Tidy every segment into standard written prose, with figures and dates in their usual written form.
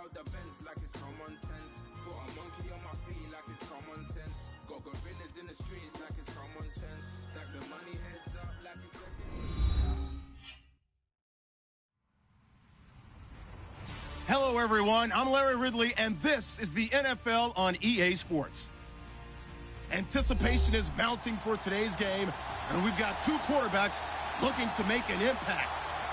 out the Benz like it's common sense. Got a monkey on my feet like it's common sense. Got gorillas in the streets like it's common sense. Stack the money heads up like it's second. Hello, everyone. I'm Larry Ridley, and this is the NFL on EA Sports. Anticipation is mounting for today's game, and we've got two quarterbacks looking to make an impact.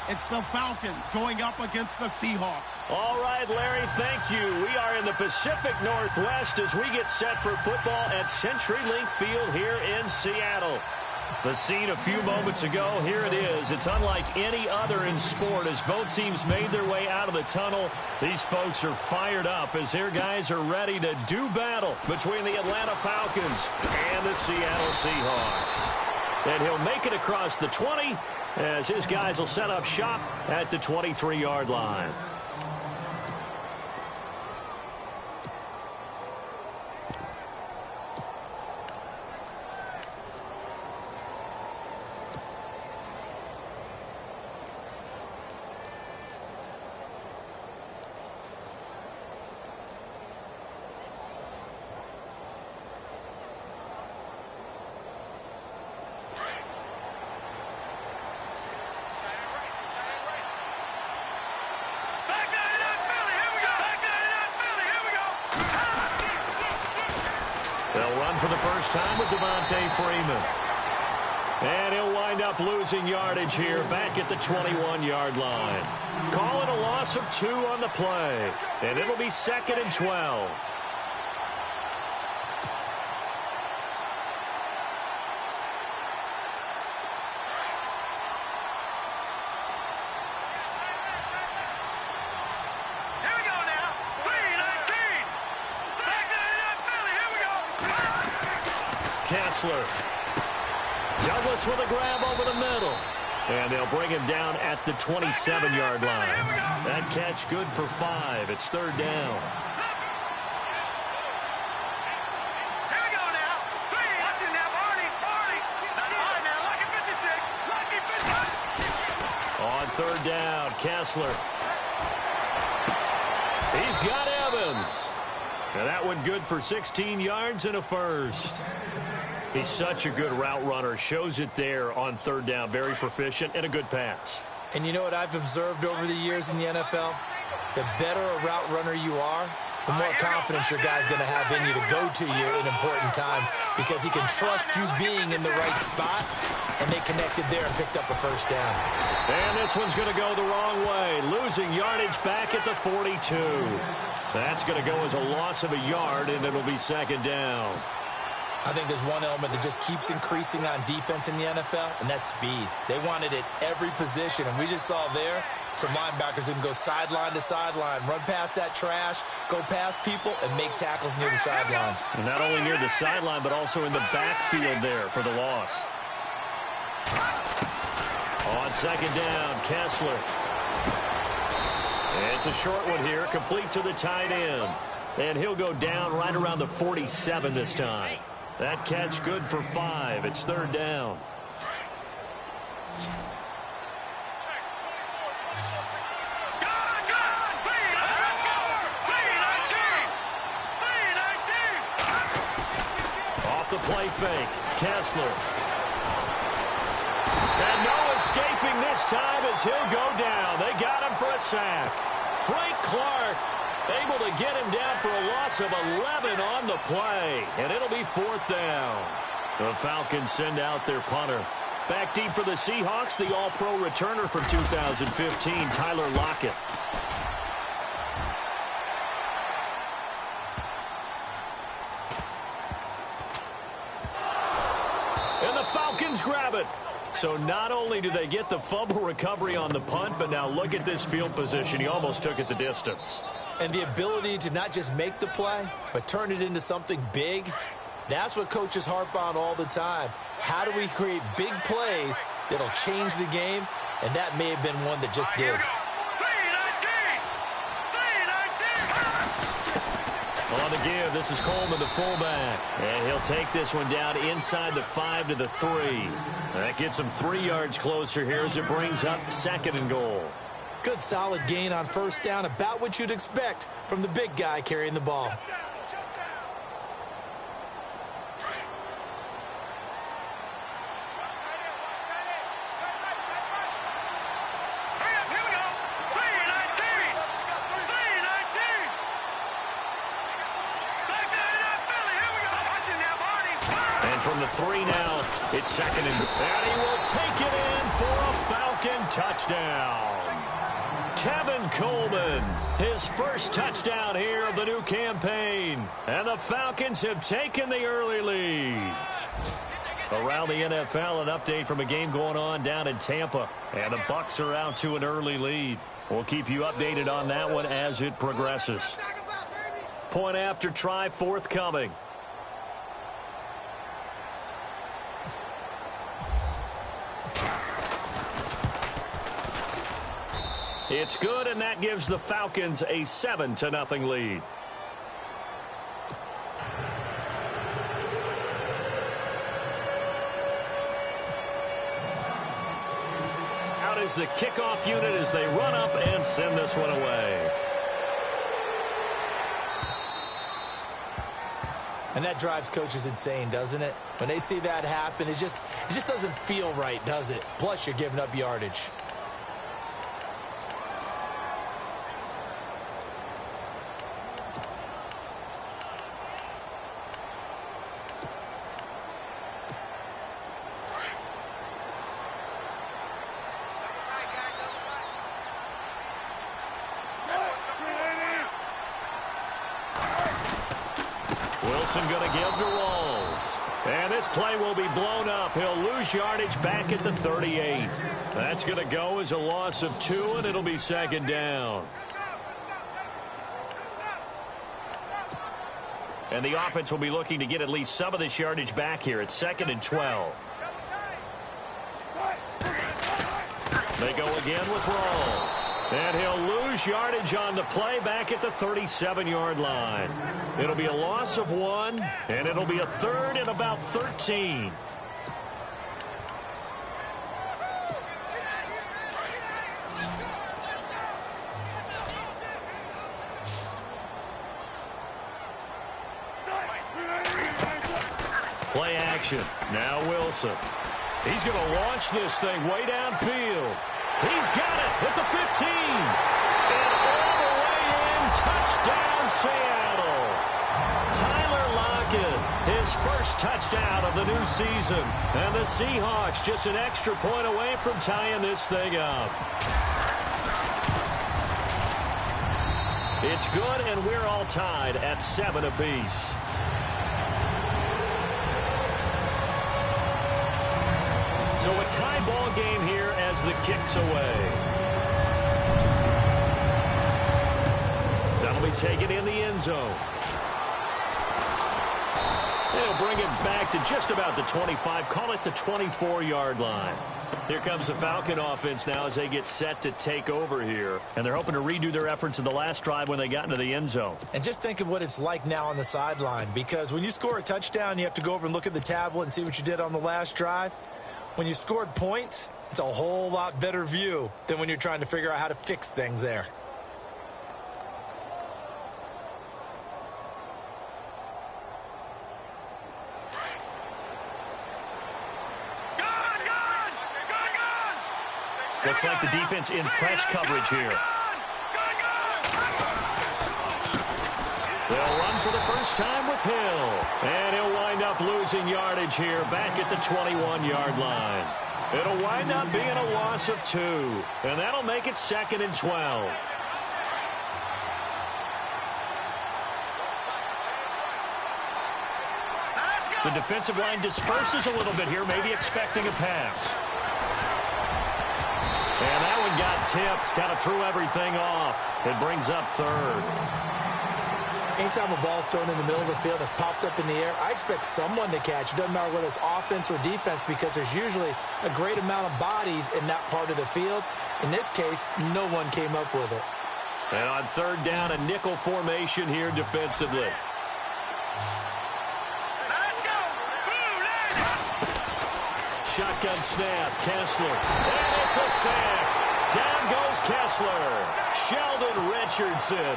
It's the Falcons going up against the Seahawks. All right, Larry, thank you. We are in the Pacific Northwest as we get set for football at CenturyLink Field here in Seattle. The scene a few moments ago, here it is. It's unlike any other in sport as both teams made their way out of the tunnel. These folks are fired up as their guys are ready to do battle between the Atlanta Falcons and the Seattle Seahawks. And he'll make it across the 20 as his guys will set up shop at the 23-yard line. For the first time with Devontae Freeman. And he'll wind up losing yardage here back at the 21-yard line. Call it a loss of 2 on the play. And it'll be 2nd and 12. Douglas with a grab over the middle. And they'll bring him down at the 27-yard line. That catch good for 5. It's 3rd down. Here we go now. 3. Watch it now. Party. All right now. Lucky 56. Lucky 56. On 3rd down, Kessler. He's got Evans. And that one good for 16 yards and a first. He's such a good route runner. Shows it there on 3rd down. Very proficient and a good pass. And you know what I've observed over the years in the NFL? The better a route runner you are, the more confidence your guy's going to have in you to go to you in important times because he can trust you being in the right spot, and they connected there and picked up a first down. And this one's going to go the wrong way. Losing yardage back at the 42. That's going to go as a loss of a yard, and it'll be 2nd down. I think there's one element that just keeps increasing on defense in the NFL, and that's speed. They want it at every position, and we just saw there some linebackers who can go sideline to sideline, run past that trash, go past people, and make tackles near the sidelines. And not only near the sideline, but also in the backfield there for the loss. On 2nd down, Kessler. It's a short one here, complete to the tight end. And he'll go down right around the 47 this time. That catch good for 5. It's 3rd down. Off the play fake, Kessler. And no escaping this time as he'll go down. They got him for a sack. Frank Clark able to get him down for a loss of 11 on the play. And it'll be 4th down. The Falcons send out their punter. Back deep for the Seahawks, the All-Pro returner from 2015, Tyler Lockett. And the Falcons grab it. So not only do they get the fumble recovery on the punt, but now look at this field position. He almost took it the distance. And the ability to not just make the play, but turn it into something big, that's what coaches harp on all the time. How do we create big plays that'll change the game? And that may have been one that just did. On the give, this is Coleman, the fullback. And he'll take this one down inside the 5 to the 3. That gets him 3 yards closer here as it brings up 2nd and goal. Good solid gain on first down, about what you'd expect from the big guy carrying the ball. From the 3 now, it's second and he will take it in for a Falcon touchdown. Tevin Coleman, his first touchdown here of the new campaign. And the Falcons have taken the early lead. Around the NFL, an update from a game going on down in Tampa. And the Bucs are out to an early lead. We'll keep you updated on that one as it progresses. Point after try forthcoming. It's good, and that gives the Falcons a 7-0 lead. Out is the kickoff unit as they run up and send this one away. And that drives coaches insane, doesn't it? When they see that happen, it just doesn't feel right, does it? Plus, you're giving up yardage. Wilson going to give to Walls. And this play will be blown up. He'll lose yardage back at the 38. That's going to go as a loss of 2, and it'll be second down. And the offense will be looking to get at least some of this yardage back here. It's 2nd and 12. They go again with Rawls. And he'll lose yardage on the play back at the 37-yard line. It'll be a loss of 1, and it'll be a 3rd and about 13. Play action. Now Wilson. He's going to launch this thing way downfield. He's got it at the 15. And all the way in, touchdown Seattle. Tyler Lockett, his first touchdown of the new season. And the Seahawks just an extra point away from tying this thing up. It's good, and we're all tied at 7 apiece. So a tie ball game here as the kick's away. That'll be taken in the end zone. They'll bring it back to just about the 25, call it the 24-yard line. Here comes the Falcon offense now as they get set to take over here. And they're hoping to redo their efforts in the last drive when they got into the end zone. And just think of what it's like now on the sideline, because when you score a touchdown, you have to go over and look at the tablet and see what you did on the last drive. When you scored points, it's a whole lot better view than when you're trying to figure out how to fix things there. Looks like the defense in press coverage here. They'll run for the first time with Hill. And he'll wind up losing yardage here back at the 21-yard line. It'll wind up being a loss of 2. And that'll make it 2nd and 12. The defensive line disperses a little bit here, maybe expecting a pass. And that one got tipped, kind of threw everything off. It brings up 3rd. Anytime a ball's thrown in the middle of the field and it's popped up in the air, I expect someone to catch. It doesn't matter whether it's offense or defense, because there's usually a great amount of bodies in that part of the field. In this case, no one came up with it. And on 3rd down, a nickel formation here defensively. Let's go. Shotgun snap, Kessler. And it's a sack. Down goes Kessler. Sheldon Richardson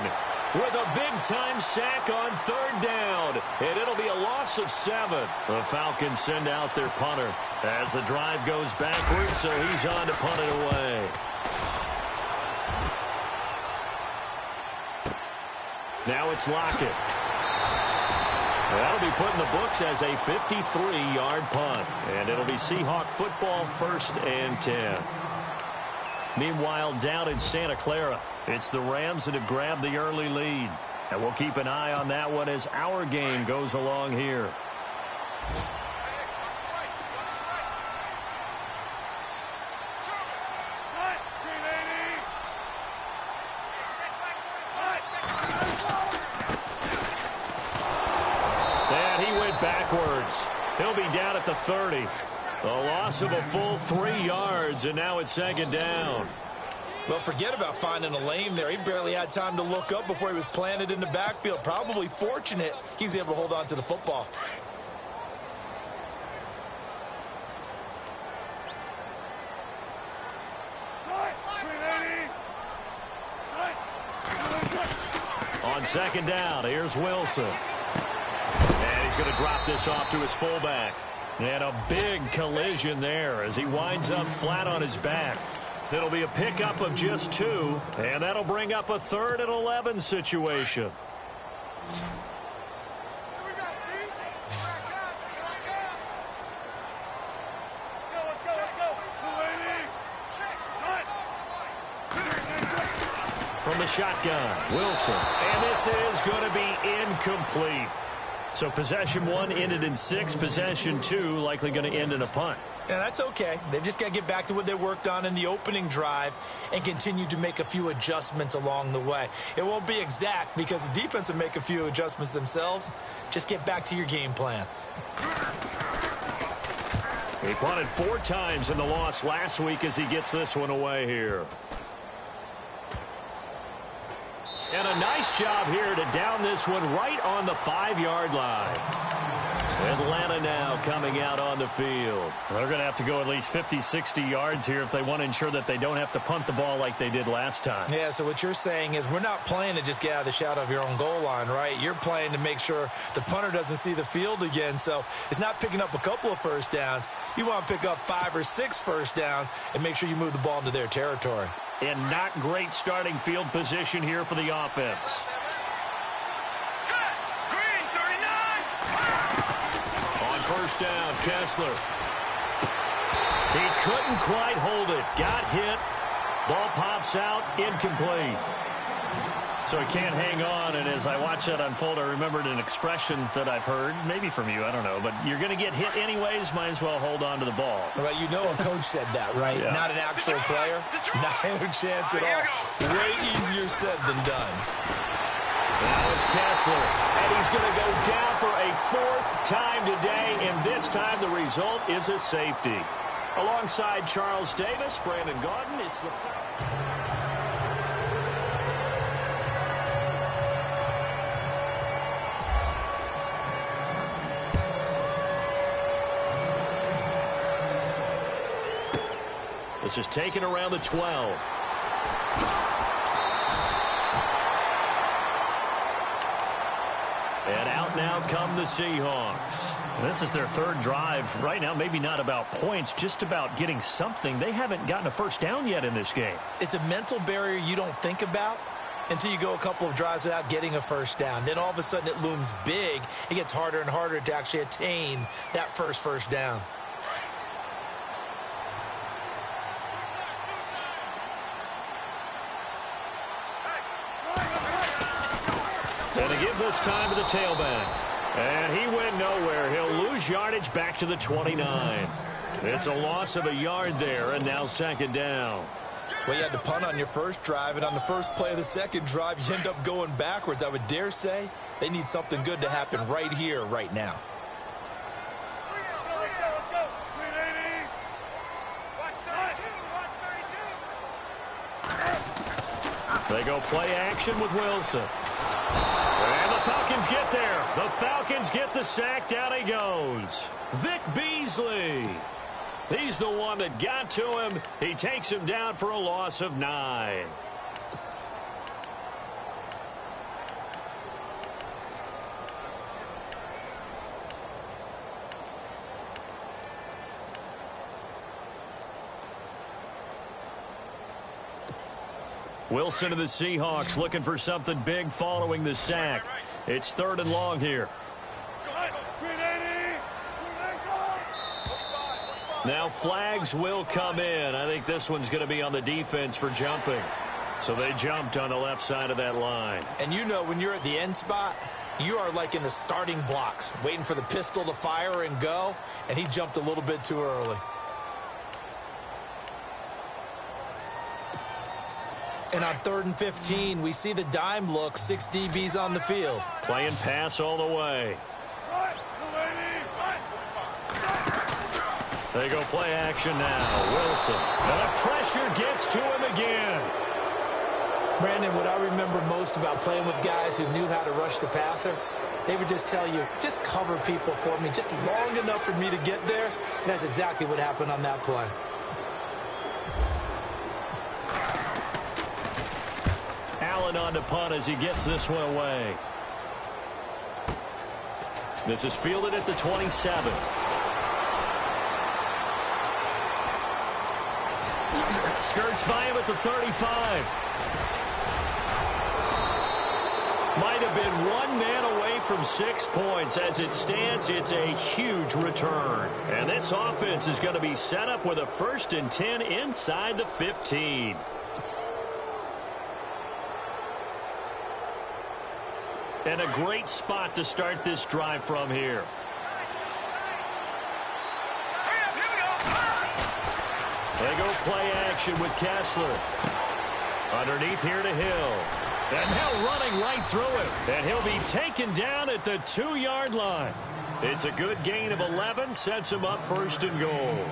with a big-time sack on third down. And it'll be a loss of 7. The Falcons send out their punter as the drive goes backwards, so he's on to punt it away. Now it's Lockett. That'll be put in the books as a 53-yard punt. And it'll be Seahawk football, 1st and 10. Meanwhile, down in Santa Clara, it's the Rams that have grabbed the early lead. And we'll keep an eye on that one as our game goes along here. Backwards. He'll be down at the 30. A loss of a full 3 yards, and now it's 2nd down. Well, forget about finding a lane there. He barely had time to look up before he was planted in the backfield. Probably fortunate he was able to hold on to the football. On 2nd down, here's Wilson. He's going to drop this off to his fullback. And a big collision there as he winds up flat on his back. It'll be a pickup of just 2, and that'll bring up a 3rd and 11 situation. From the shotgun, Wilson. And this is going to be incomplete. So possession 1 ended in 6. Possession 2 likely going to end in a punt. Yeah, that's okay. They've just got to get back to what they worked on in the opening drive and continue to make a few adjustments along the way. It won't be exact because the defense will make a few adjustments themselves. Just get back to your game plan. He punted 4 times in the loss last week as he gets this one away here. And a nice job here to down this one right on the 5-yard line. Atlanta now coming out on the field. They're going to have to go at least 50, 60 yards here if they want to ensure that they don't have to punt the ball like they did last time. Yeah, so what you're saying is we're not playing to just get out of the shadow of your own goal line, right? You're playing to make sure the punter doesn't see the field again. So it's not picking up a couple of first downs. You want to pick up 5 or 6 first downs and make sure you move the ball into their territory. And not great starting field position here for the offense. Green, 39. On first down, Kessler. He couldn't quite hold it. Got hit. Ball pops out. Incomplete. So he can't hang on, and as I watch that unfold, I remembered an expression that I've heard, maybe from you, I don't know, but you're going to get hit anyways, might as well hold on to the ball. Well, you know a coach said that, right? Yeah. Not an actual player. Not a chance at all. Way easier said than done. Now it's Kessler, and he's going to go down for a 4th time today, and this time the result is a safety. Alongside Charles Davis, Brandon Gaudin, it's the This is taken around the 12. And out now come the Seahawks. This is their 3rd drive. Right now, maybe not about points, just about getting something. They haven't gotten a first down yet in this game. It's a mental barrier you don't think about until you go a couple of drives without getting a first down. Then all of a sudden it looms big. It gets harder and harder to actually attain that first down. And they give this time to the tailback. And he went nowhere. He'll lose yardage back to the 29. It's a loss of a yard there, and now 2nd down. Well, you had to punt on your first drive, and on the first play of the second drive, you end up going backwards. I would dare say they need something good to happen right here, right now. They go play action with Wilson. And the Falcons get there. The Falcons get the sack. Down he goes. Vic Beasley. He's the one that got to him. He takes him down for a loss of 9. Wilson of the Seahawks looking for something big following the sack. It's 3rd and long here. Now flags will come in. I think this one's going to be on the defense for jumping. So they jumped on the left side of that line. And you know when you're at the end spot, you are like in the starting blocks, waiting for the pistol to fire and go, and he jumped a little bit too early. And on 3rd and 15, we see the dime look, 6 DBs on the field. Playing pass all the way. They go play action now. Wilson. And the pressure gets to him again. Brandon, what I remember most about playing with guys who knew how to rush the passer, they would just tell you, just cover people for me, just long enough for me to get there. And that's exactly what happened on that play. Allen on to punt as he gets this one away. This is fielded at the 27. Skirts by him at the 35. Might have been one man away from 6 points. As it stands, it's a huge return. And this offense is going to be set up with a 1st and 10 inside the 15. And a great spot to start this drive from here. They go play action with Kessler. Underneath here to Hill. And Hill running right through it. And he'll be taken down at the 2-yard line. It's a good gain of 11. Sets him up 1st and goal.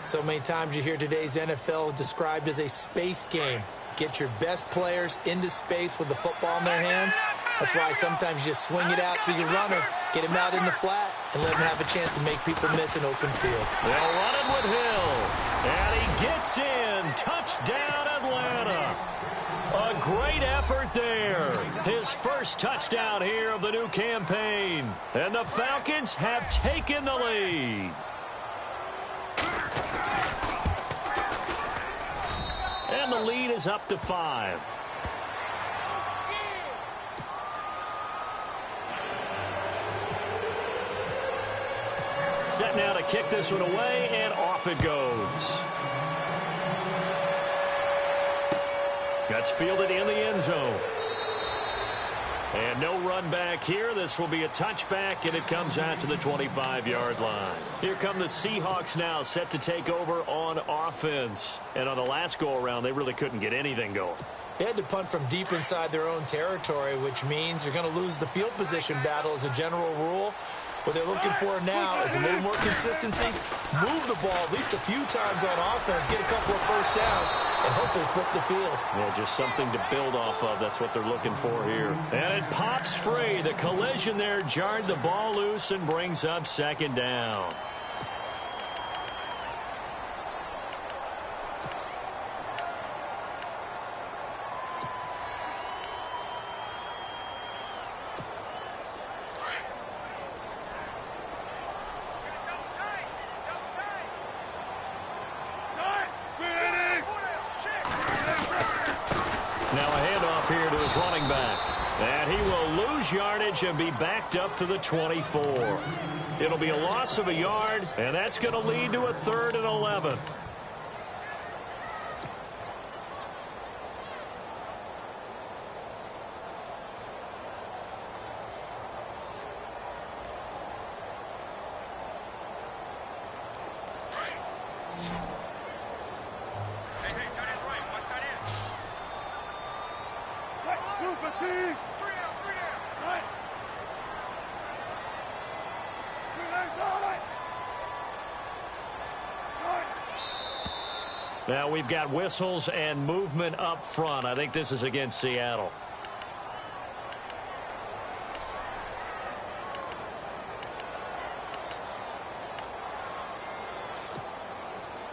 So many times you hear today's NFL described as a space game. Get your best players into space with the football in their hands. That's why sometimes you just swing it out to your runner, get him out in the flat, and let him have a chance to make people miss an open field. They'll run it with Hill. And he gets in. Touchdown, Atlanta. A great effort there. His first touchdown here of the new campaign. And the Falcons have taken the lead. And the lead is up to 5. Set now to kick this one away, and off it goes. Gets fielded in the end zone. And no run back here. This will be a touchback, and it comes out to the 25-yard line. Here come the Seahawks now, set to take over on offense. And on the last go-around, they really couldn't get anything going. They had to punt from deep inside their own territory, which means you're going to lose the field position battle as a general rule. What they're looking for now is a little more consistency, move the ball at least a few times on offense, get a couple of first downs, and hopefully flip the field. Well, just something to build off of. That's what they're looking for here. And it pops free. The collision there jarred the ball loose and brings up 2nd down. Yardage and be backed up to the 24. It'll be a loss of a yard, and that's going to lead to a 3rd and 11. Now we've got whistles and movement up front. I think this is against Seattle.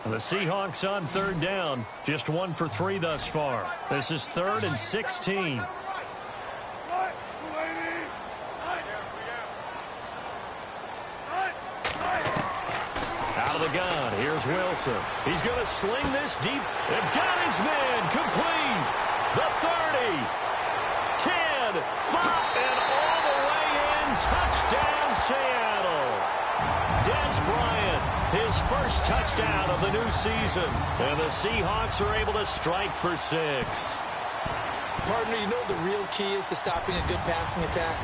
The Seahawks on third down, just 1 for 3 thus far. This is 3rd and 16. Out of the gun, here's Wilson. He's going to sling this deep. And got his man, complete. The 30, 10, 5, and all the way in. Touchdown, Seattle. Dez Bryant, his first touchdown of the new season. And the Seahawks are able to strike for 6. Partner, you know what the real key is to stopping a good passing attack?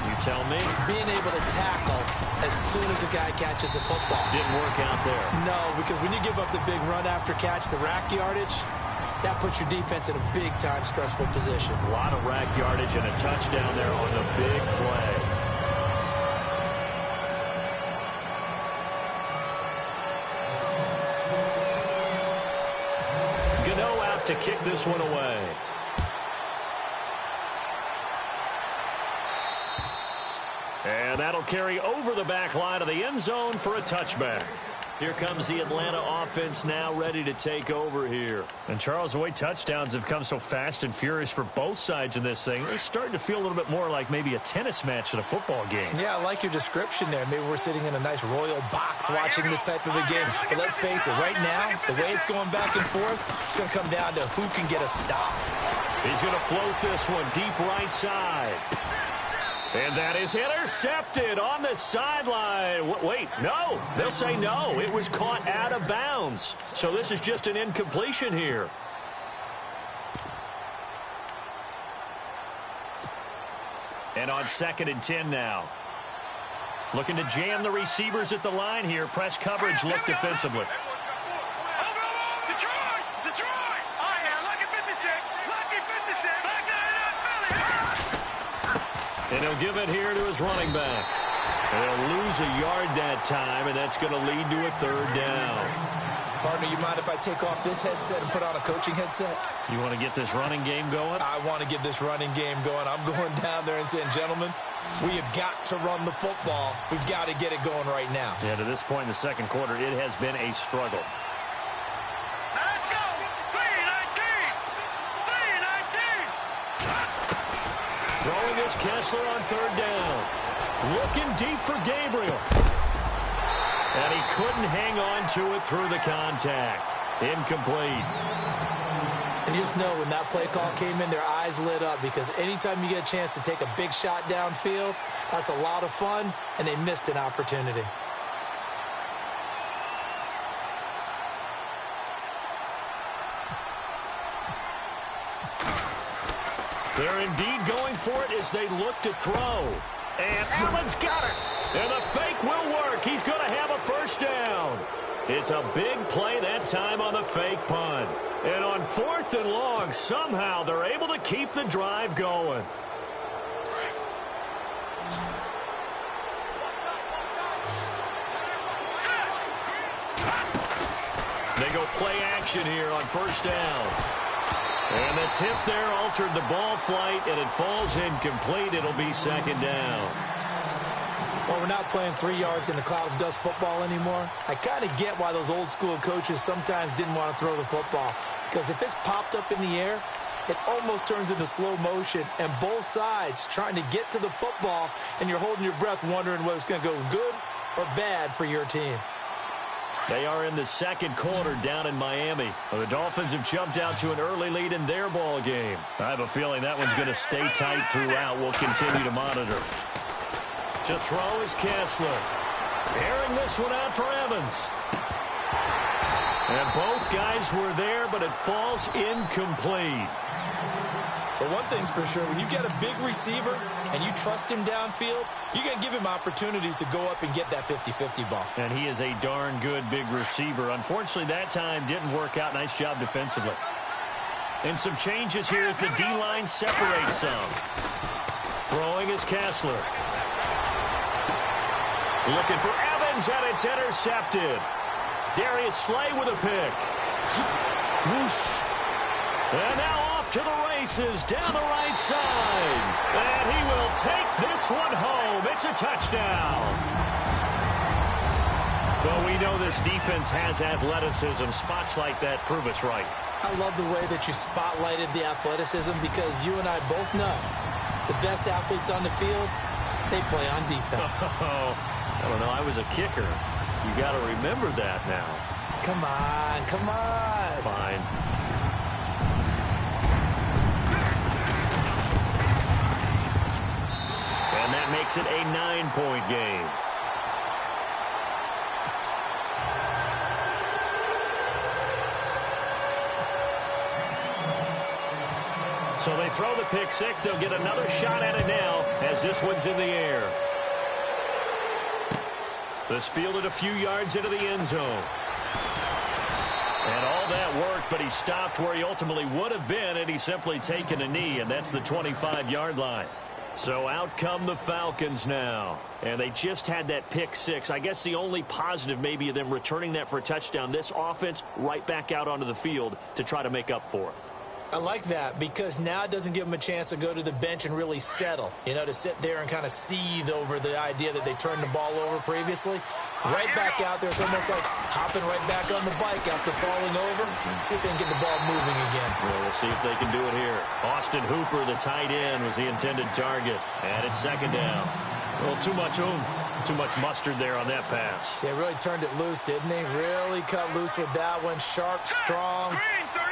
You tell me. Being able to tackle as soon as a guy catches a football. Didn't work out there. No, because when you give up the big run after catch, the rack yardage, that puts your defense in a big-time stressful position. A lot of rack yardage and a touchdown there on the big play. Gano out to kick this one away. And that'll carry over the back line of the end zone for a touchback. Here comes the Atlanta offense now ready to take over here. And Charles, the way touchdowns have come so fast and furious for both sides in this thing, it's starting to feel a little bit more like maybe a tennis match than a football game. Yeah, I like your description there. Maybe we're sitting in a nice royal box watching this type of a game. But let's face it, right now, the way it's going back and forth, it's going to come down to who can get a stop. He's going to float this one deep right side. And that is intercepted on the sideline. Wait, no. They'll say no. It was caught out of bounds. So this is just an incompletion here. And on 2nd and 10 now. Looking to jam the receivers at the line here. Press coverage look defensively. And he'll give it here to his running back. They'll lose a yard that time, and that's going to lead to a 3rd down. Partner, you mind if I take off this headset and put on a coaching headset? You want to get this running game going? I want to get this running game going. I'm going down there and saying, gentlemen, we have got to run the football. We've got to get it going right now. Yeah, to this point in the second quarter, it has been a struggle. Let's go! 3-19! Throwing is Kessler on 3rd down. Looking deep for Gabriel. And he couldn't hang on to it through the contact. Incomplete. And you just know when that play call came in, their eyes lit up because anytime you get a chance to take a big shot downfield, that's a lot of fun, and they missed an opportunity. They're indeed going for it as they look to throw. And Allen's got it. And the fake will work. He's going to have a 1st down. It's a big play that time on the fake punt. And on 4th and long, somehow they're able to keep the drive going. They go play action here on 1st down. And the tip there altered the ball flight, and it falls incomplete. It'll be 2nd down. Well, we're not playing 3 yards in a cloud of dust football anymore. I kind of get why those old school coaches sometimes didn't want to throw the football. Because if it's popped up in the air, it almost turns into slow motion. And both sides trying to get to the football, and you're holding your breath wondering whether it's going to go good or bad for your team. They are in the second quarter down in Miami. Well, the Dolphins have jumped out to an early lead in their ball game. I have a feeling that one's going to stay tight throughout. We'll continue to monitor. To throw is Kessler. Airing this one out for Evans. And both guys were there, but it falls incomplete. But one thing's for sure, when you get a big receiver and you trust him downfield, you're going to give him opportunities to go up and get that 50-50 ball. And he is a darn good big receiver. Unfortunately, that time didn't work out. Nice job defensively. And some changes here as the D-line separates some. Throwing is Kessler. Looking for Evans, and it's intercepted. Darius Slay with a pick. Whoosh. And now off to the races down the right side. And he will take this one home. It's a touchdown. Well, we know this defense has athleticism. Spots like that prove us right. I love the way that you spotlighted the athleticism because you and I both know the best athletes on the field, they play on defense. Oh, I don't know. I was a kicker. You got to remember that now. Come on, come on. Fine. And that makes it a 9-point game. So they throw the pick six. They'll get another shot at it now as this one's in the air. This fielded a few yards into the end zone. And all that worked, but he stopped where he ultimately would have been had he simply taken a knee, and that's the 25-yard line. So out come the Falcons now. And they just had that pick six. I guess the only positive maybe of them returning that for a touchdown. This offense right back out onto the field to try to make up for it. I like that because now it doesn't give them a chance to go to the bench and really settle, to sit there and kind of seethe over the idea that they turned the ball over previously. Right back out there. It's almost like hopping right back on the bike after falling over. See if they can get the ball moving again. Well, we'll see if they can do it here. Austin Hooper, the tight end, was the intended target. And it's second down. Well, too much oomph, too much mustard there on that pass. Yeah, really turned it loose, didn't he? Really cut loose with that one. Sharp, strong.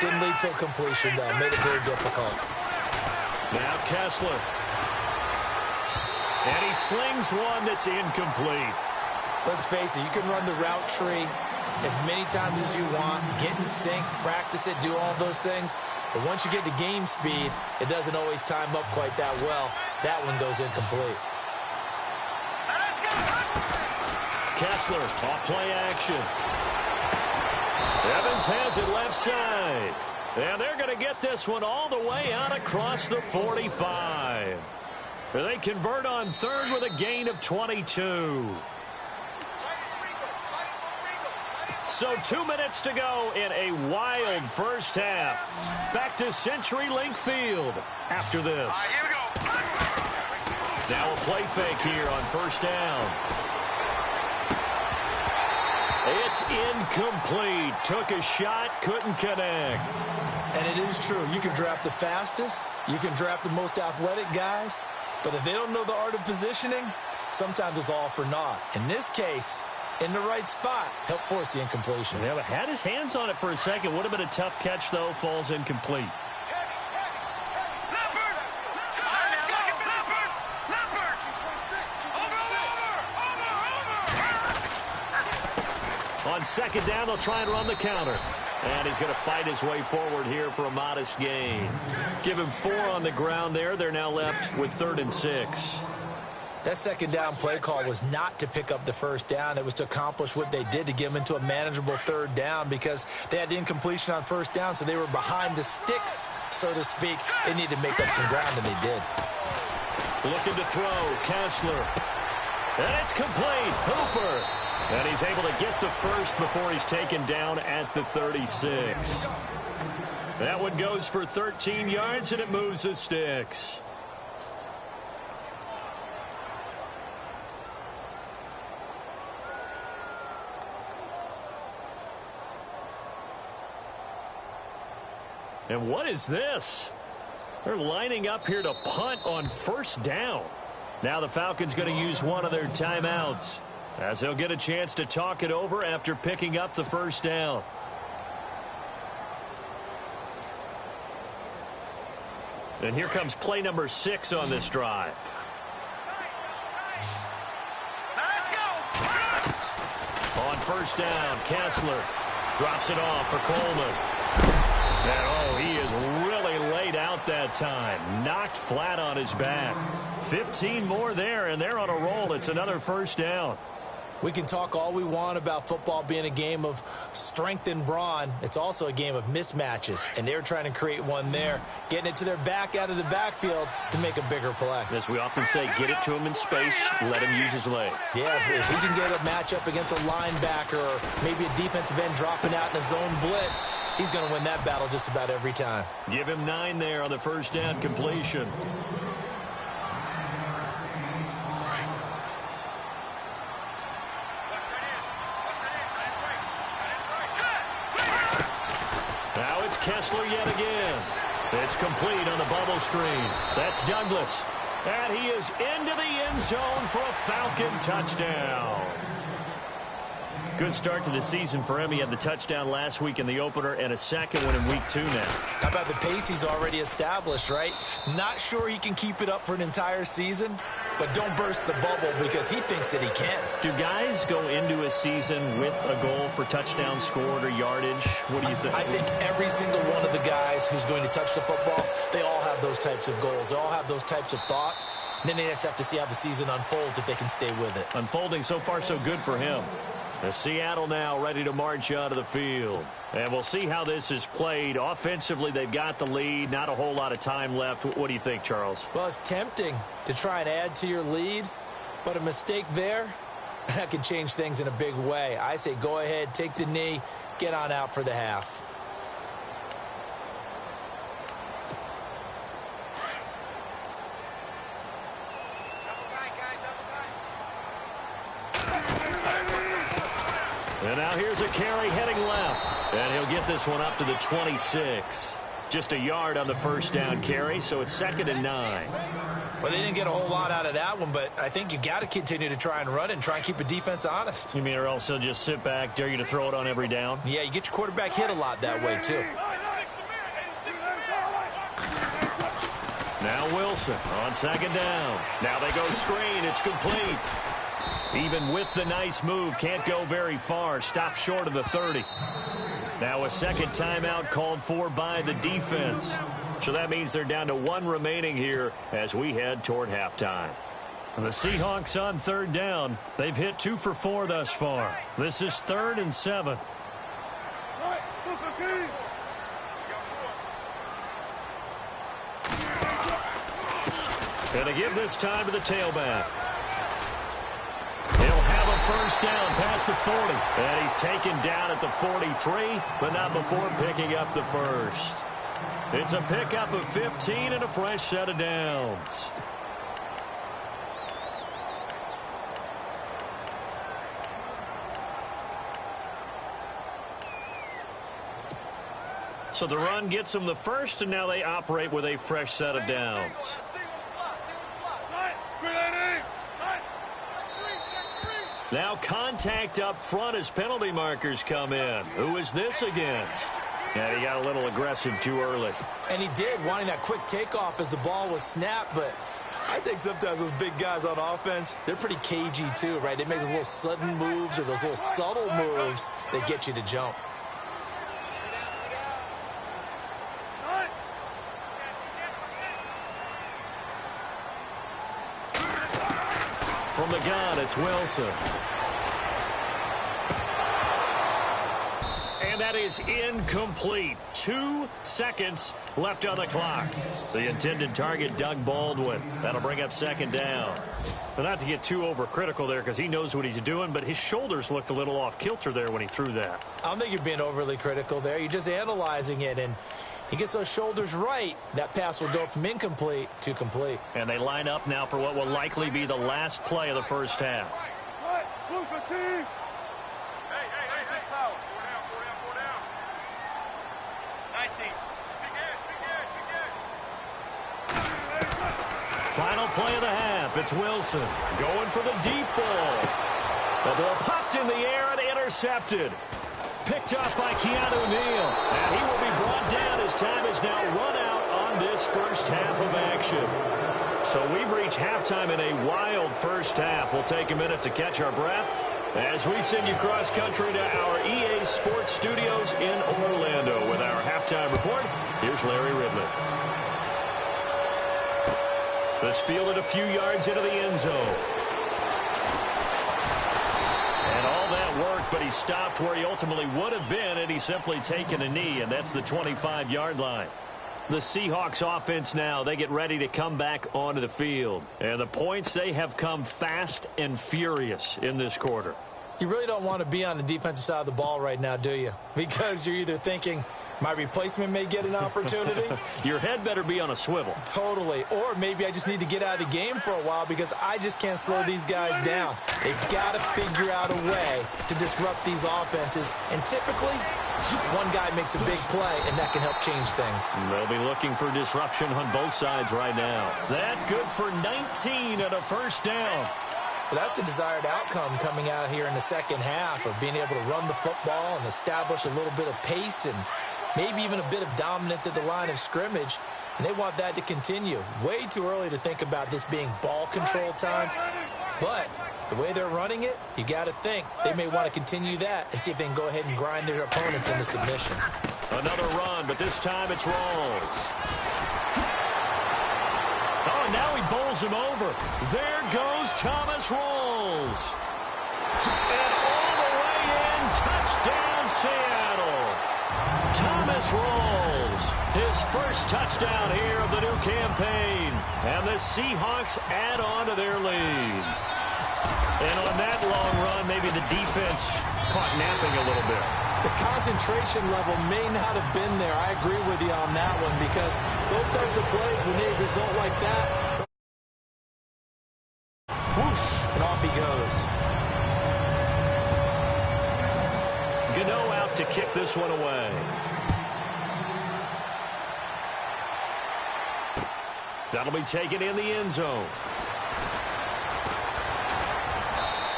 Didn't lead to a completion, though. Made it very difficult. Now Kessler. And he slings one that's incomplete. Let's face it, you can run the route tree as many times as you want, get in sync, practice it, do all those things. But once you get to game speed, it doesn't always time up quite that well. That one goes incomplete. Kessler, off play action. Evans has it left side. And they're going to get this one all the way out across the 45. They convert on third with a gain of 22. So 2 minutes to go in a wild first half. Back to CenturyLink Field after this. Here we go. Now a play fake here on first down. It's incomplete. Took a shot, couldn't connect. And it is true. You can draft the fastest. You can draft the most athletic guys. But if they don't know the art of positioning, sometimes it's all for naught. In this case, in the right spot, helped force the incompletion. Yeah, but had his hands on it for a second. Would have been a tough catch, though. Falls incomplete. On second down, they'll try and run the counter. And he's going to fight his way forward here for a modest gain. Give him 4 on the ground there. They're now left with 3rd and 6. That second down play call was not to pick up the first down. It was to accomplish what they did to get them into a manageable 3rd down because they had the incompletion on first down, so they were behind the sticks, so to speak. They needed to make up some ground, and they did. Looking to throw, Kessler. And it's complete. Hooper. And he's able to get the first before he's taken down at the 36. That one goes for 13 yards, and it moves the sticks. And what is this? They're lining up here to punt on first down. Now the Falcons going to use one of their timeouts, as they'll get a chance to talk it over after picking up the first down. And here comes play number 6 on this drive. Let's go. On first down, Kessler drops it off for Coleman. And, he is really laid out that time. Knocked flat on his back. 15 more there, and they're on a roll. It's another first down. We can talk all we want about football being a game of strength and brawn. It's also a game of mismatches, and they're trying to create one there, getting it to their back out of the backfield to make a bigger play. As we often say, get it to him in space, let him use his leg. Yeah, if he can get a matchup against a linebacker or maybe a defensive end dropping out in a zone blitz, he's going to win that battle just about every time. Give him 9 there on the first down completion. Kessler yet again. It's complete on the bubble screen. That's Douglas. And he is into the end zone for a Falcon touchdown. Good start to the season for him. He had the touchdown last week in the opener and a second one in week 2 now. How about the pace he's already established, right? Not sure he can keep it up for an entire season, but don't burst the bubble because he thinks that he can. Do guys go into a season with a goal for touchdown scored or yardage? What do you think? I think every single one of the guys who's going to touch the football, they all have those types of goals. They all have those types of thoughts. And then they just have to see how the season unfolds if they can stay with it. Unfolding so far so good for him. The Seattle now ready to march out of the field. And we'll see how this is played. Offensively, they've got the lead. Not a whole lot of time left. What do you think, Charles? Well, it's tempting to try and add to your lead, but a mistake there, that can change things in a big way. I say go ahead, take the knee, get on out for the half. And now here's a carry heading left. And he'll get this one up to the 26. Just a yard on the first down carry, so it's 2nd and 9. Well, they didn't get a whole lot out of that one, but I think you got to continue to try and run it and try and keep a defense honest. You mean or else he'll just sit back, dare you to throw it on every down? Yeah, you get your quarterback hit a lot that way, too. Now Wilson on 2nd down. Now they go screen. It's complete. Even with the nice move, can't go very far. Stop short of the 30. Now a second timeout called for by the defense. So that means they're down to 1 remaining here as we head toward halftime. The Seahawks on 3rd down. They've hit 2 for 4 thus far. This is 3rd and 7. And to give this time to the tailback. He'll have a first down past the 40. And he's taken down at the 43, but not before picking up the first. It's a pickup of 15 and a fresh set of downs. So the run gets them the first, and now they operate with a fresh set of downs. Now contact up front as penalty markers come in. Who is this against? Yeah, he got a little aggressive too early. And he did, wanting that quick takeoff as the ball was snapped, but I think sometimes those big guys on offense, they're pretty cagey too, right? They make those little sudden moves or those little subtle moves that get you to jump. From the gun, it's Wilson. And that is incomplete. 2 seconds left on the clock. The intended target, Doug Baldwin. That'll bring up 2nd down. But not to get too overcritical there because he knows what he's doing, but his shoulders looked a little off kilter there when he threw that. I don't think you're being overly critical there. You're just analyzing it, and he gets those shoulders right, that pass will go from incomplete to complete. And they line up now for what will likely be the last play of the first half. Final play of the half. It's Wilson going for the deep ball. The ball popped in the air and intercepted. Picked up by Keanu Neal. And he will be brought down as time is now run out on this first half of action. So we've reached halftime in a wild first half. We'll take a minute to catch our breath as we send you cross country to our EA Sports Studios in Orlando with our halftime report. Here's Larry Ridley. This fielded a few yards into the end zone. And all that worked, but he stopped where he ultimately would have been, and he's simply taken a knee, and that's the 25-yard line. The Seahawks offense now, they get ready to come back onto the field. And the points, they have come fast and furious in this quarter. You really don't want to be on the defensive side of the ball right now, do you? Because you're either thinking, My replacement may get an opportunity. Your head better be on a swivel. Totally. Or maybe I just need to get out of the game for a while because I just can't slow these guys down. They've got to figure out a way to disrupt these offenses. And typically, one guy makes a big play, and that can help change things. They'll be looking for disruption on both sides right now. That good for 19 and a first down. Well, that's the desired outcome coming out here in the second half of being able to run the football and establish a little bit of pace and maybe even a bit of dominance at the line of scrimmage. And they want that to continue. Way too early to think about this being ball control time. But the way they're running it, you got to think they may want to continue that and see if they can go ahead and grind their opponents into submission. Another run, but this time it's Rawls. Oh, now he bowls him over. There goes Thomas Rawls. And all the way in, touchdown Seattle. Thomas Rawls, his first touchdown here of the new campaign. And the Seahawks add on to their lead. And on that long run, maybe the defense caught napping a little bit. The concentration level may not have been there. I agree with you on that one because those types of plays, when they result like that, whoosh, and off he goes. Gano out to kick this one away. That'll be taken in the end zone.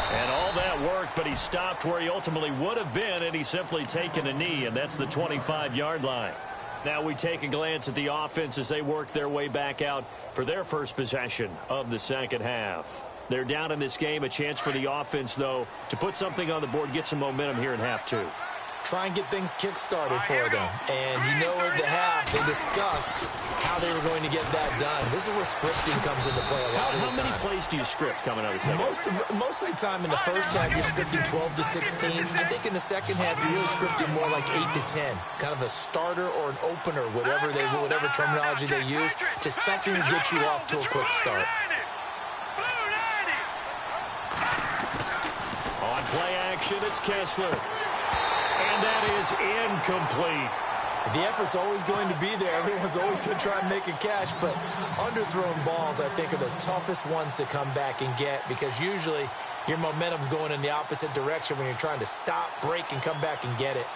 And all that worked, but he stopped where he ultimately would have been, and he's simply taken a knee, and that's the 25-yard line. Now we take a glance at the offense as they work their way back out for their first possession of the second half. They're down in this game. A chance for the offense, though, to put something on the board, get some momentum here in half two. Try and get things kick-started for them. And you know at the half, they discussed how they were going to get that done. This is where scripting comes into play a lot of the time. How many plays do you script coming out of the second? Most of the time in the first half, you're scripting 12 to 16. I think in the second half, you're really scripting more like 8 to 10. Kind of a starter or an opener, whatever terminology they use, just something to get you off to a quick start. On play action, it's Kessler. And that is incomplete. The effort's always going to be there. Everyone's always going to try and make a catch, but underthrown balls, I think, are the toughest ones to come back and get because usually your momentum's going in the opposite direction when you're trying to stop, break, and come back and get it.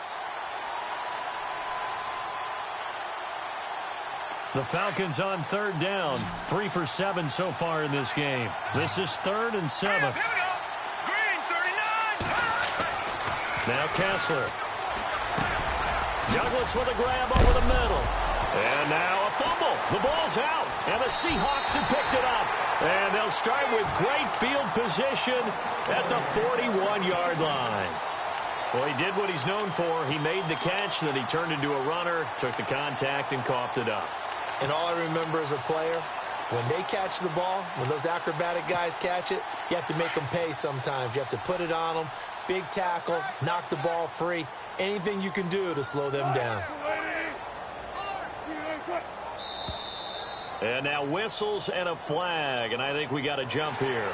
The Falcons on third down. 3 for 7 so far in this game. This is 3rd and 7. Now Kessler. Douglas with a grab over the middle. And now a fumble. The ball's out. And the Seahawks have picked it up. And they'll start with great field position at the 41-yard line. Well, he did what he's known for. He made the catch, then he turned into a runner, took the contact, and coughed it up. And all I remember as a player, when they catch the ball, when those acrobatic guys catch it, you have to make them pay sometimes. You have to put it on them. Big tackle, knock the ball free. Anything you can do to slow them down. And now whistles and a flag, and I think we got a jump here.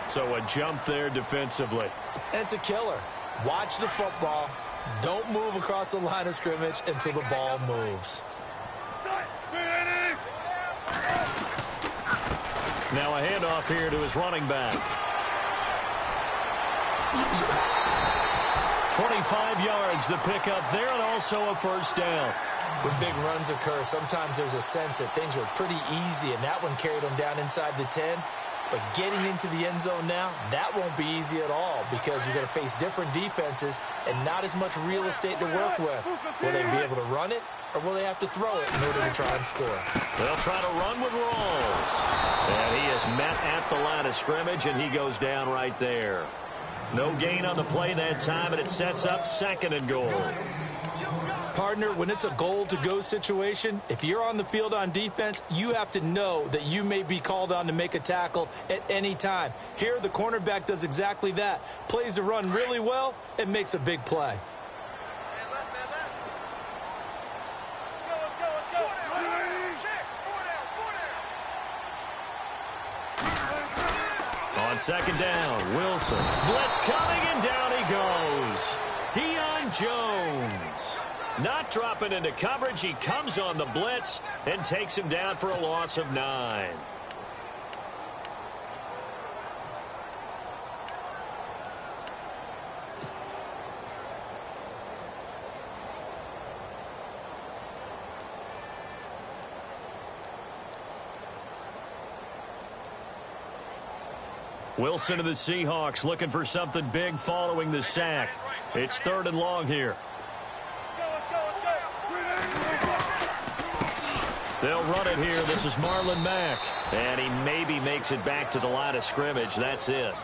So a jump there defensively. And it's a killer. Watch the football. Don't move across the line of scrimmage until the ball moves. Now a handoff here to his running back. 25 yards the pickup there, and also a first down. When big runs occur, sometimes there's a sense that things were pretty easy, and that one carried them down inside the 10. But getting into the end zone now, that won't be easy at all because you're going to face different defenses and not as much real estate to work with. Will they be able to run it, or will they have to throw it in order to try and score? They'll try to run with Rawls. And he is met at the line of scrimmage, and he goes down right there. No gain on the play that time, and it sets up 2nd and goal. Partner, when it's a goal-to-go situation, if you're on the field on defense, you have to know that you may be called on to make a tackle at any time. Here, the cornerback does exactly that. Plays the run really well and makes a big play. On 2nd down, Wilson. Blitz coming, and down he goes. Deion Jones. Not dropping into coverage. He comes on the blitz and takes him down for a loss of 9. Wilson of the Seahawks looking for something big following the sack. It's 3rd and long here. They'll run it here. This is Marlon Mack. And he maybe makes it back to the line of scrimmage. That's it.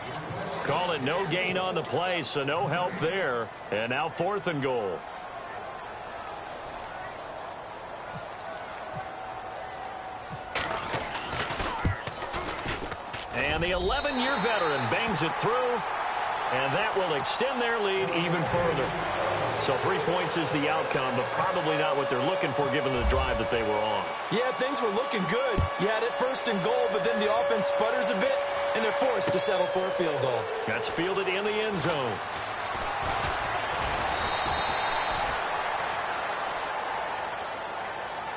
Call it no gain on the play, so no help there. And now 4th and goal. And the 11-year veteran bangs it through, and that will extend their lead even further. So 3 points is the outcome, but probably not what they're looking for given the drive that they were on. Yeah, things were looking good. You had it 1st and goal, but then the offense sputters a bit, and they're forced to settle for a field goal. That's fielded in the end zone.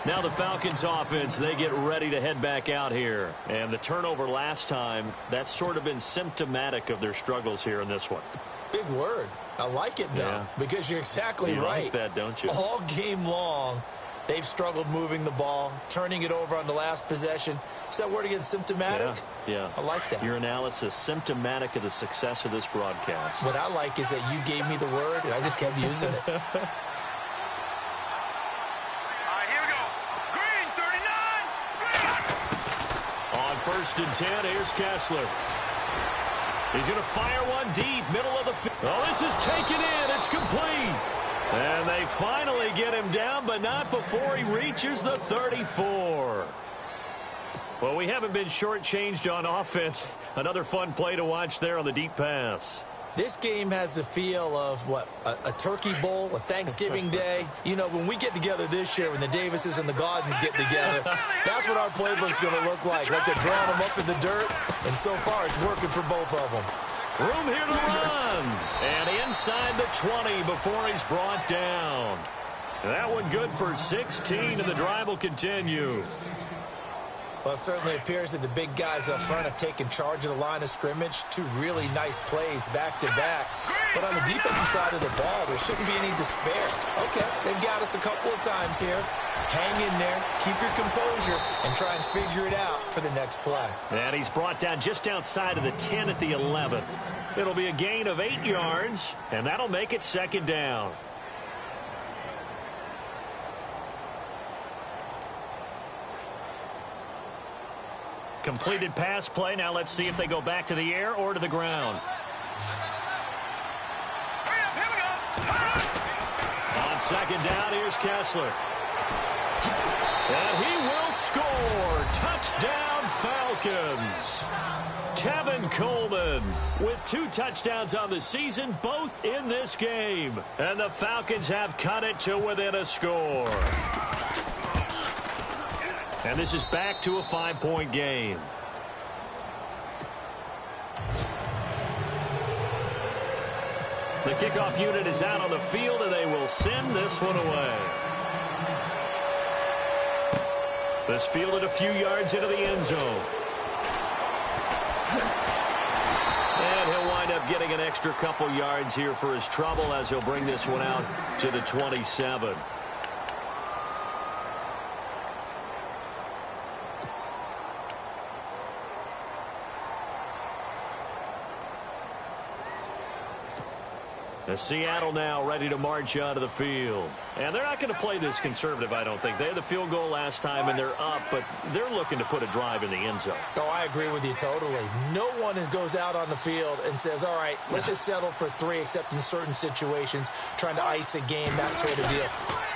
Now the Falcons offense, they get ready to head back out here. And the turnover last time, that's sort of been symptomatic of their struggles here in this one. Big word. I like it, though, because you're exactly right. You like that, don't you? All game long, they've struggled moving the ball, turning it over on the last possession. Is that word again, symptomatic? Yeah. I like that. Your analysis, symptomatic of the success of this broadcast. What I like is that you gave me the word, and I just kept using it. On 1st and 10, here's Kessler. He's going to fire one deep, middle of the field. Oh, this is taken in. It's complete. And they finally get him down, but not before he reaches the 34. Well, we haven't been shortchanged on offense. Another fun play to watch there on the deep pass. This game has the feel of, a turkey bowl, a Thanksgiving day. You know, when we get together this year, when the Davises and the Gaudens get together, that's what our playbook's going to look like they're drawing them up in the dirt, and so far it's working for both of them. Room here to run, and inside the 20 before he's brought down. That one good for 16, and the drive will continue. Well, it certainly appears that the big guys up front have taken charge of the line of scrimmage. 2 really nice plays back-to-back. But on the defensive side of the ball, there shouldn't be any despair. Okay, they've got us a couple of times here. Hang in there, keep your composure, and try and figure it out for the next play. And he's brought down just outside of the 10 at the 11. It'll be a gain of 8 yards, and that'll make it 2nd down. Completed pass play. Now let's see if they go back to the air or to the ground. On 2nd down, here's Kessler. And he will score. Touchdown, Falcons. Tevin Coleman with 2 touchdowns on the season, both in this game. And the Falcons have cut it to within a score. And this is back to a 5-point game. The kickoff unit is out on the field, and they will send this one away. This fielded a few yards into the end zone. And he'll wind up getting an extra couple yards here for his trouble as he'll bring this one out to the 27. Seattle now ready to march out of the field. And they're not going to play this conservative, I don't think. They had the field goal last time, and they're up, but they're looking to put a drive in the end zone. Oh, I agree with you totally. No one goes out on the field and says, all right, let's just settle for 3, except in certain situations, trying to ice a game, that sort of deal.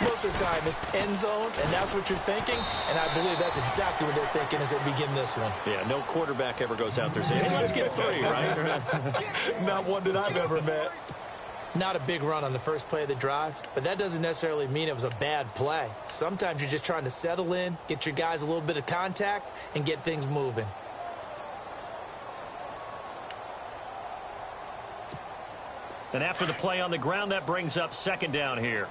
Most of the time, it's end zone, and that's what you're thinking, and I believe that's exactly what they're thinking as they begin this one. Yeah, no quarterback ever goes out there saying, hey, let's get 3, right? Not one that I've ever met. Not a big run on the first play of the drive, but that doesn't necessarily mean it was a bad play. Sometimes you're just trying to settle in, get your guys a little bit of contact, and get things moving. And after the play on the ground, that brings up 2nd down here.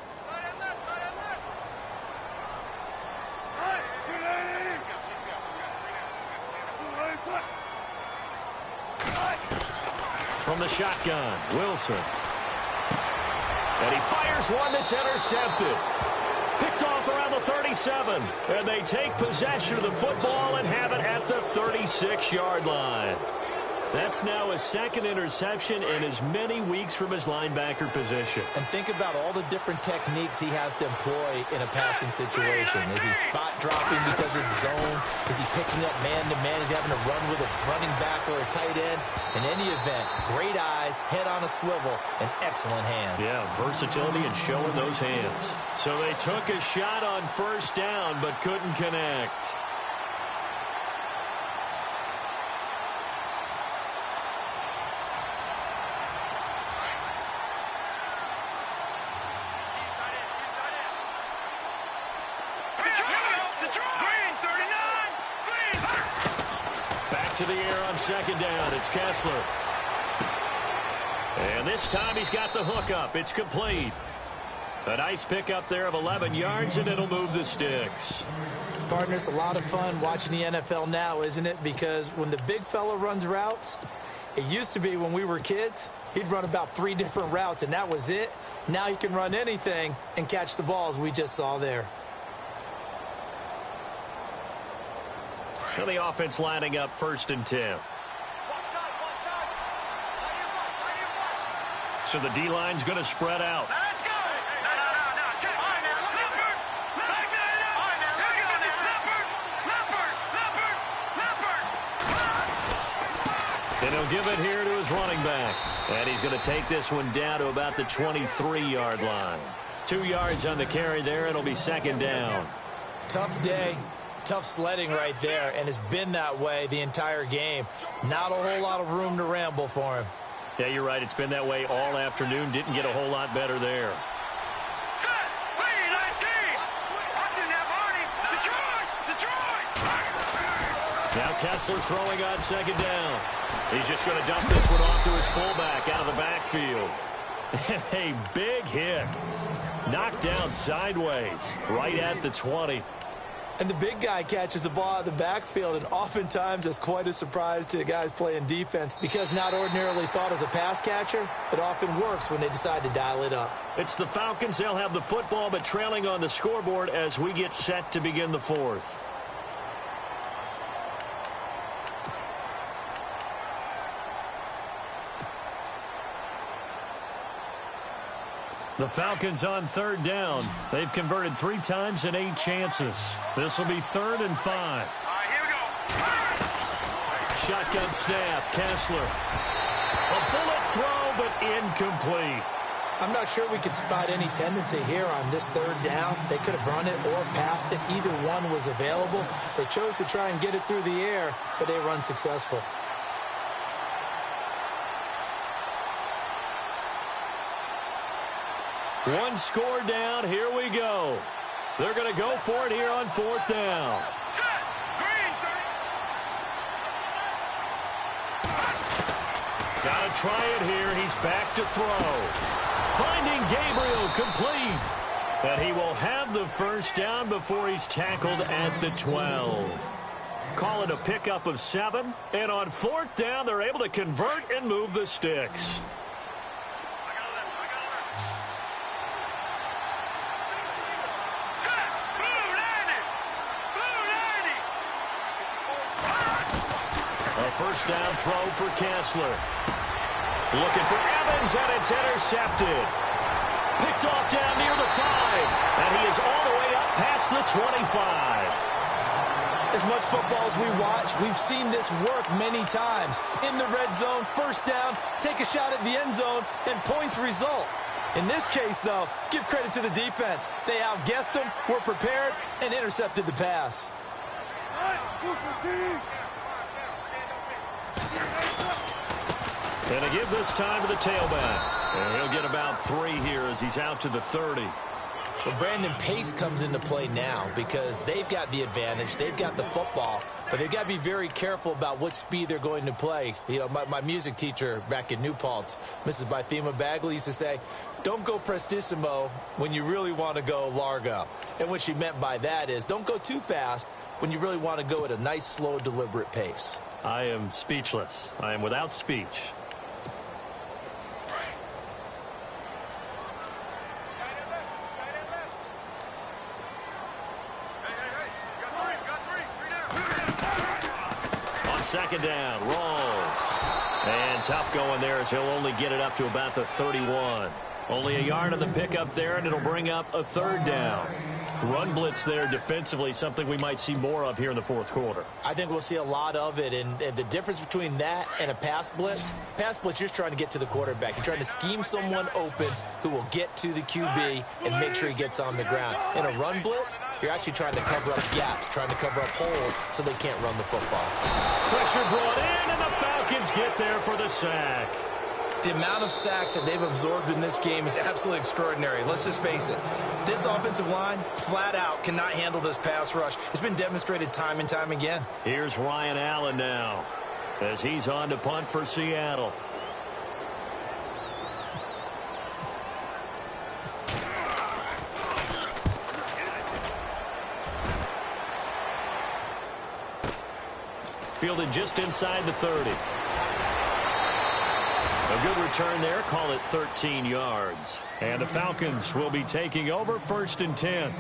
shotgun. Wilson. And he fires one that's intercepted. Picked off around the 37. And they take possession of the football and have it at the 36-yard line. That's now his second interception in as many weeks from his linebacker position. And think about all the different techniques he has to employ in a passing situation. Is he spot dropping because it's zone? Is he picking up man-to-man? Is he having to run with a running back or a tight end? In any event, great eyes, head on a swivel, and excellent hands. Yeah, versatility and showing those hands. So they took a shot on first down but couldn't connect. To the air on second down. It's Kessler. And this time he's got the hook up. It's complete. A nice pickup there of 11 yards, and it'll move the sticks. Partner, it's a lot of fun watching the NFL now, isn't it? Because when the big fella runs routes, it used to be when we were kids, he'd run about 3 different routes, and that was it. Now he can run anything and catch the balls we just saw there. And the offense lining up 1st and 10. So the D-line's going to spread out. Now let's go. No. Check. All right, now. Leopard. All right, now. Here we go. This Leopard. And he'll give it here to his running back. And he's going to take this one down to about the 23-yard line. 2 yards on the carry there. It'll be second down. Tough day. Tough sledding right there, and it's been that way the entire game. Not a whole lot of room to ramble for him. Yeah, you're right. It's been that way all afternoon. Didn't get a whole lot better there. Set. Lead, 19. Watching that, Barney. Detroit. Now Kessler throwing on second down. He's just going to dump this one off to his fullback out of the backfield. A big hit. Knocked down sideways right at the 20. And the big guy catches the ball out of the backfield, and oftentimes it's quite a surprise to the guys playing defense because not ordinarily thought as a pass catcher, it often works when they decide to dial it up. It's the Falcons. They'll have the football, but trailing on the scoreboard as we get set to begin the 4th. The Falcons on 3rd down. They've converted 3 times and 8 chances. This will be 3rd and 5. All right, here we go. Shotgun snap. Kessler. A bullet throw, but incomplete. I'm not sure we could spot any tendency here on this 3rd down. They could have run it or passed it. Either one was available. They chose to try and get it through the air, but they were unsuccessful. One score down. Here we go. They're going to go for it here on 4th down. Set. Green, 30. Got to try it here. He's back to throw. Finding Gabriel complete. And he will have the first down before he's tackled at the 12. Call it a pickup of 7. And on 4th down, they're able to convert and move the sticks. First down throw for Kessler. Looking for Evans, and it's intercepted. Picked off down near the 5. And he is all the way up past the 25. As much football as we watch, we've seen this work many times. In the red zone, first down, take a shot at the end zone, and points result. In this case, though, give credit to the defense. They outguessed them, were prepared, and intercepted the pass. And to give this time to the tailback. And he'll get about 3 here as he's out to the 30. Well, Brandon, pace comes into play now because they've got the advantage. They've got the football, but they've got to be very careful about what speed they're going to play. You know, my music teacher back in New Paltz, Mrs. Bythema Bagley, used to say, don't go prestissimo when you really want to go largo. And what she meant by that is don't go too fast when you really want to go at a nice, slow, deliberate pace. I am speechless. I am without speech. second down. Rolls. And tough going there as he'll only get it up to about the 31. Only a yard on the pickup there, and it'll bring up a third down. Run blitz there defensively, something we might see more of here in the fourth quarter. I think we'll see a lot of it, and the difference between that and a pass blitz, you're just trying to get to the quarterback. You're trying to scheme someone open who will get to the QB and make sure he gets on the ground. In a run blitz, you're actually trying to cover up gaps, trying to cover up holes so they can't run the football. Pressure brought in, and the Falcons get there for the sack. The amount of sacks that they've absorbed in this game is absolutely extraordinary. Let's just face it. This offensive line, flat out, cannot handle this pass rush. It's been demonstrated time and time again. Here's Ryan Allen now as he's on to punt for Seattle. Fielded just inside the 30. A good return there. Call it 13 yards. And the Falcons will be taking over 1st and 10.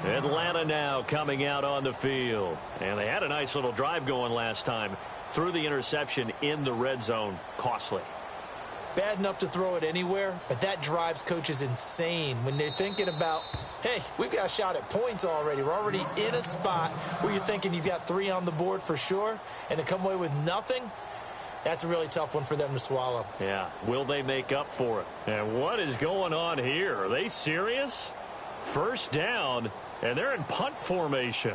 Atlanta now coming out on the field. And they had a nice little drive going last time. Threw the interception in the red zone. Costly. Bad enough to throw it anywhere, but that drives coaches insane when they're thinking about, hey, we've got a shot at points already. We're already in a spot where you're thinking you've got 3 on the board for sure, and to come away with nothing, that's a really tough one for them to swallow. Yeah, will they make up for it? And what is going on here? Are they serious? First down, and they're in punt formation.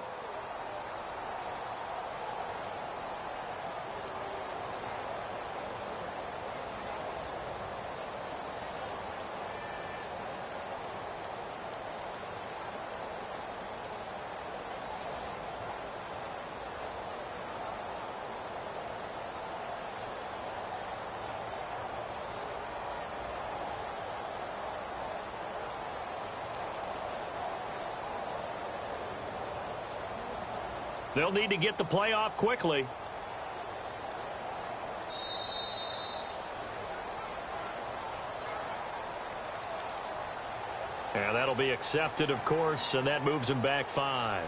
They'll need to get the play off quickly. And that'll be accepted, of course, and that moves him back 5.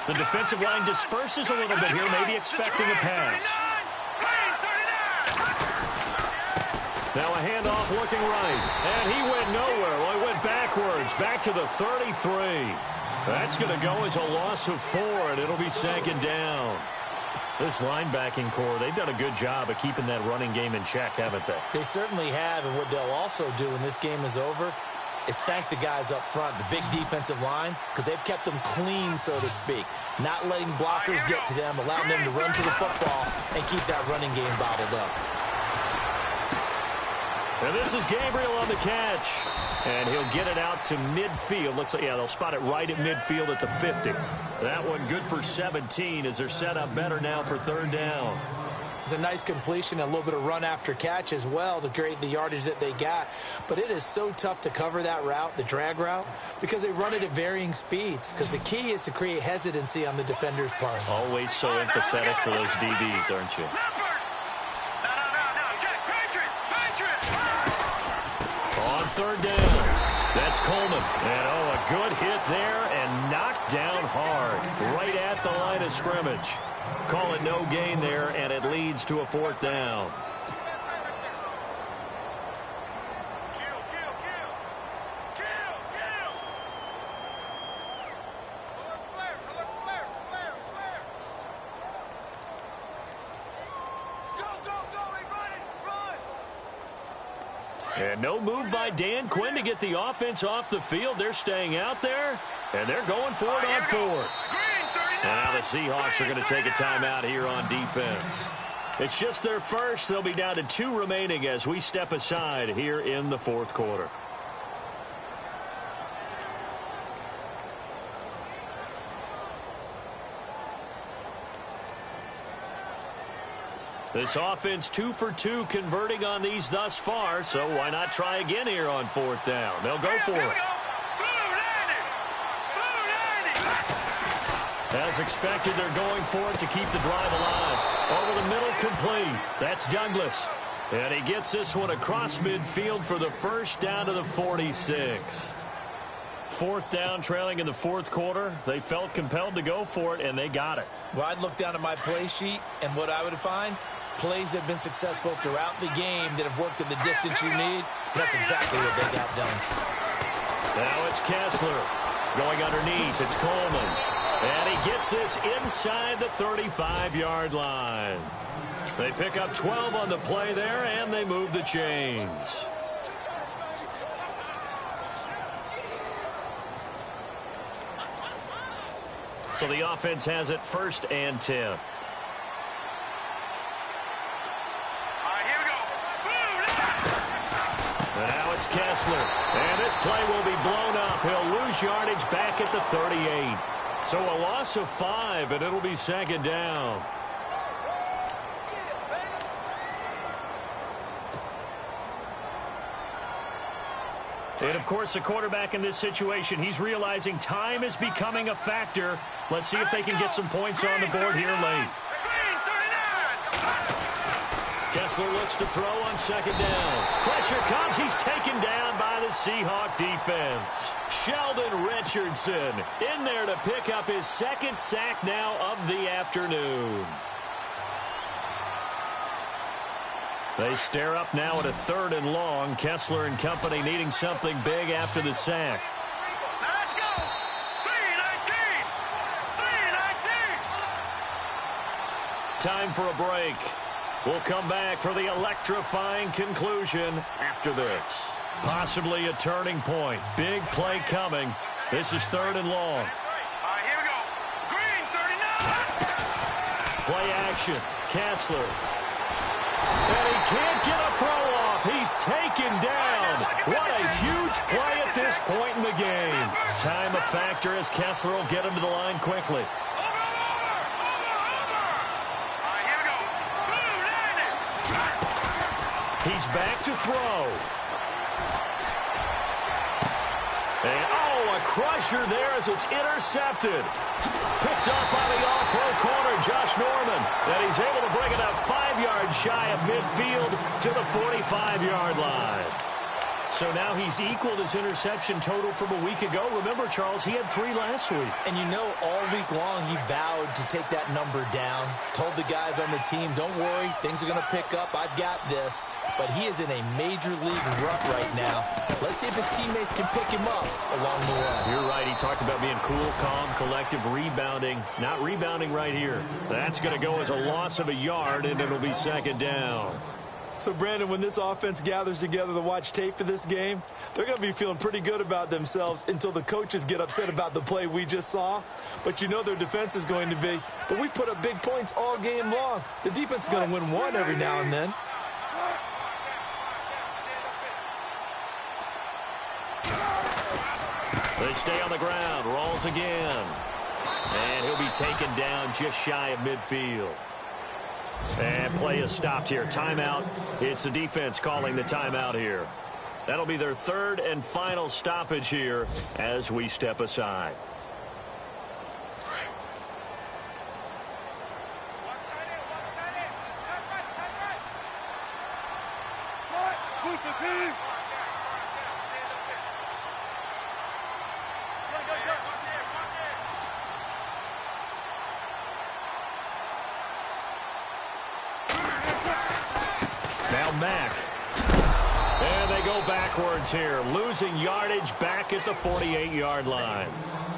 The defensive line disperses a little bit here, maybe expecting a pass. Now a handoff looking right, and he went nowhere. Well, he went backwards, back to the 33. That's going to go as a loss of 4, and it'll be 2nd down. This linebacking core, they've done a good job of keeping that running game in check, haven't they? They certainly have, and what they'll also do when this game is over is thank the guys up front, the big defensive line, because they've kept them clean, so to speak. Not letting blockers get to them, allowing them to run to the football and keep that running game bottled up. And this is Gabriel on the catch. And he'll get it out to midfield. Looks like, yeah, they'll spot it right at midfield at the 50. That one good for 17 as they're set up better now for 3rd down. It's a nice completion, a little bit of run after catch as well to create the yardage that they got. But it is so tough to cover that route, the drag route, because they run it at varying speeds. Because the key is to create hesitancy on the defender's part. Always so empathetic for those DBs, aren't you? On 3rd down, that's Coleman. And, oh, a good hit there and knocked down hard right at the line of scrimmage. Call it no gain there, and it leads to a 4th down. And no move by Dan Quinn to get the offense off the field. They're staying out there, and they're going for it on 4th. And now the Seahawks are going to take a timeout here on defense. It's just their first. They'll be down to 2 remaining as we step aside here in the 4th quarter. This offense 2 for 2 converting on these thus far, so why not try again here on 4th down? They'll go for it. As expected, they're going for it to keep the drive alive. Over the middle, complete. That's Douglas. And he gets this one across midfield for the first down to the 46. Fourth down, trailing in the fourth quarter. They felt compelled to go for it, and they got it. Well, I'd look down at my play sheet, and what I would find, plays have been successful throughout the game that have worked at the distance you need. And that's exactly what they got done. Now it's Kessler. Going underneath, it's Coleman. And he gets this inside the 35-yard line. They pick up 12 on the play there, and they move the chains. So the offense has it 1st and 10. All right, here we go. And now it's Kessler. And this play will be blown up. He'll lose yardage back at the 38. So a loss of 5, and it'll be 2nd down. And, of course, the quarterback in this situation, he's realizing time is becoming a factor. Let's see if they can get some points on the board here late. Kessler looks to throw on 2nd down. Pressure comes. He's taken down by the Seahawk defense. Sheldon Richardson in there to pick up his 2nd sack now of the afternoon. They stare up now at a 3rd and long. Kessler and company needing something big after the sack. Let's go. 3-19. 3-19. Time for a break. We'll come back for the electrifying conclusion after this. Possibly a turning point. Big play coming. This is 3rd and long. All right, here we go. Green, 39. Play action. Kessler. And he can't get a throw off. He's taken down. What a huge play at this point in the game. Time a factor as Kessler will get him to the line quickly. Over. All right, here we go. Blue, 90. He's back to throw. And, a crusher there as it's intercepted. Picked up by the all-pro corner, Josh Norman. And he's able to bring it up 5 yards shy of midfield to the 45-yard line. So now he's equaled his interception total from a week ago. Remember, Charles, he had 3 last week. And you know, all week long he vowed to take that number down. Told the guys on the team, don't worry, things are going to pick up. I've got this. But he is in a major league rut right now. Let's see if his teammates can pick him up along the way. You're right. He talked about being cool, calm, collective, rebounding. Not rebounding right here. That's going to go as a loss of a yard, and it'll be 2nd down. So, Brandon, when this offense gathers together to watch tape for this game, they're going to be feeling pretty good about themselves until the coaches get upset about the play we just saw. But you know their defense is going to be. But we put up big points all game long. The defense is going to win one every now and then. They stay on the ground. Rolls again. And he'll be taken down just shy of midfield. And play is stopped here. Timeout. It's the defense calling the timeout here. That'll be their 3rd and final stoppage here as we step aside. Now Mack. And they go backwards here, losing yardage back at the 48-yard line.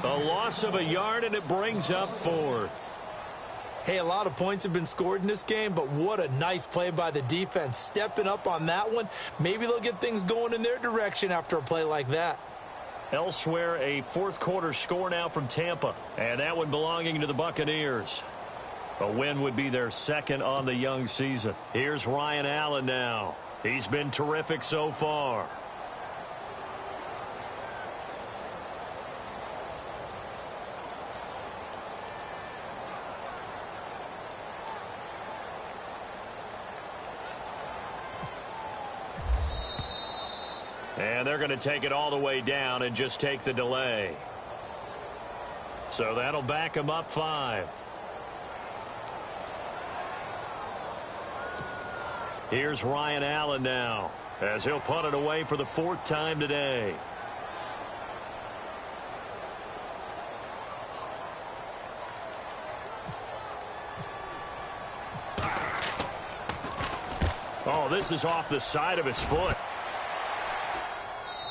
A loss of a yard, and it brings up 4th. Hey, a lot of points have been scored in this game, but what a nice play by the defense. Stepping up on that one. Maybe they'll get things going in their direction after a play like that. Elsewhere, a 4th quarter score now from Tampa. And that one belonging to the Buccaneers. A win would be their 2nd on the young season. Here's Ryan Allen now. He's been terrific so far. And they're going to take it all the way down and just take the delay. So that'll back him up 5. Here's Ryan Allen now, as he'll punt it away for the 4th time today. Oh, this is off the side of his foot.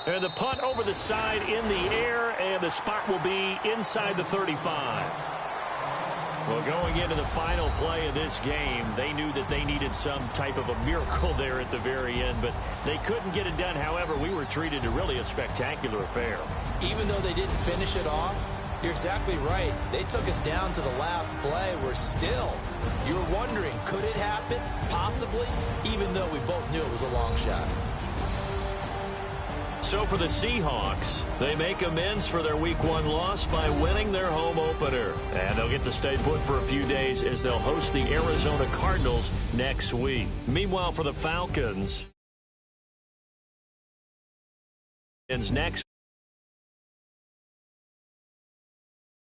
And the punt over the side in the air, and the spot will be inside the 35. Well, going into the final play of this game, they knew that they needed some type of a miracle there at the very end, but they couldn't get it done. However, we were treated to really a spectacular affair. Even though they didn't finish it off, you're exactly right. They took us down to the last play. We're still, you were wondering, could it happen? Possibly, even though we both knew it was a long shot. So for the Seahawks, they make amends for their Week 1 loss by winning their home opener. And they'll get to stay put for a few days as they'll host the Arizona Cardinals next week. Meanwhile, for the Falcons, next